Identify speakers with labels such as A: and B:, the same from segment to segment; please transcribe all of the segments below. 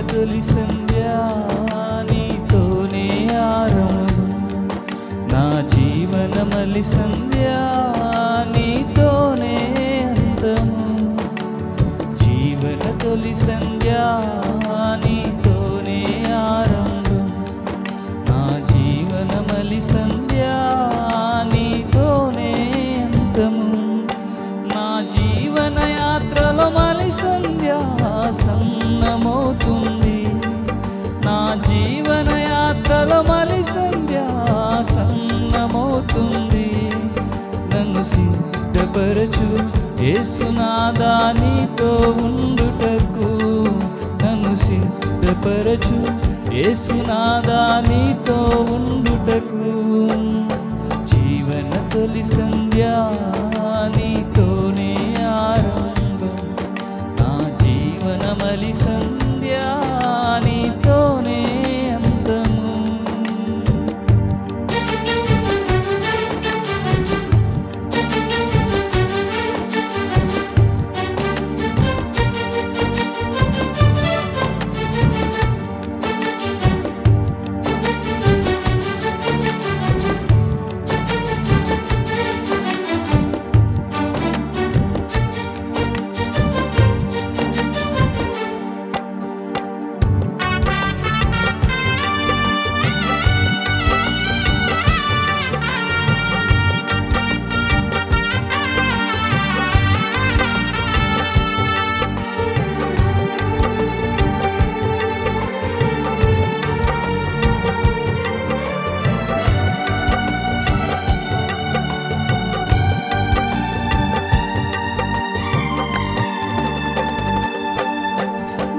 A: తొలి సంధ్యా నీతోనే ఆరంభం, నా జీవనమలి సంధ్యా నీతోనే అంతము. జీవన తొలి సంధ్యా నీతోనే ఆరంభం, నా జీవనమలి సంధ్యా నీతోనే అంతము. నా జీవన యాత్రలో మలి సంధ్యా సన్నమవుతుంది, నా జీవన యాత్రలో మలి సంధ్యా సన్నమవుతుంది. నన్ను సిద్ధపరచు యేసునాథా నీతో ఉండుటకు, నన్ను సిద్ధపరచు యేసునాథా నీతో ఉండుటకు. జీవన తొలి సంధ్యా నీతోనే ఆరంభం, నా జీవనమలి సంధ్యా నీతోనే అంతము.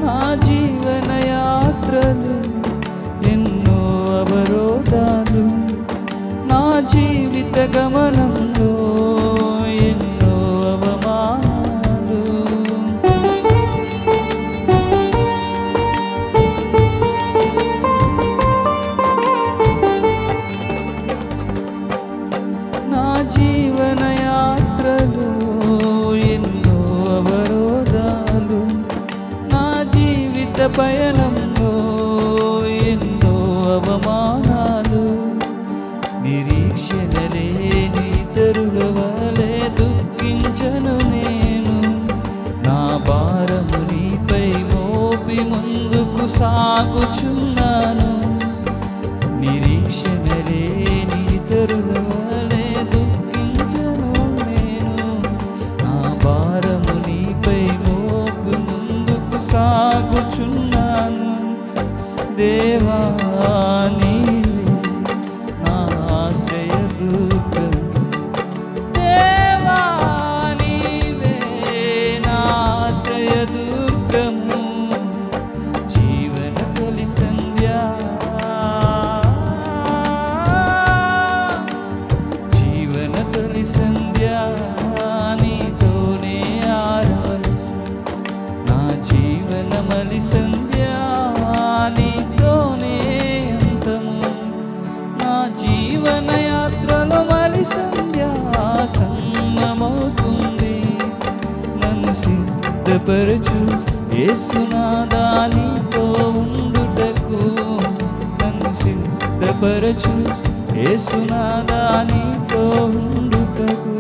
A: నా జీవన యాత్రలు ఎన్నో అవరోధాలు, నా జీవిత గమనంలో ఎన్నో అవమానాలు. నా జీవన యాత్రలో ఎన్నో అవరోధాలు, పయనంలో ఎన్నో అవమానాలు. నిరీక్షణ లేని ఇతరుల వలె దుఃఖించను నేను, నా భారము నీపై మోపి ముందుకు సాగుచున్నాను. నిరీక్షణ లేని ఇతరుల వలె దుఃఖించను నేను, నా భారము నీపై మోపి ముందుకు సాగుచున్నాను. దేవా నీవే నా ఆశ్రయదుర్గము, దేవా నీవే నా ఆశ్రయదుర్గము. జీవన తొలి సంధ్యా, జీవన తొలి సంధ్యా నీతోనే ఆరంభం, నా జీవనమలి సంధ్యా నీతోనే అంతము. నా జీవన యాత్రలో మలి సంధ్యా సన్నమవుతుంది. నన్ను సిద్ధపరచు యేసునాథా నీతో ఉండుటకు, నన్ను సిద్ధపరచు యేసునాథా నీతో ఉండుటకు.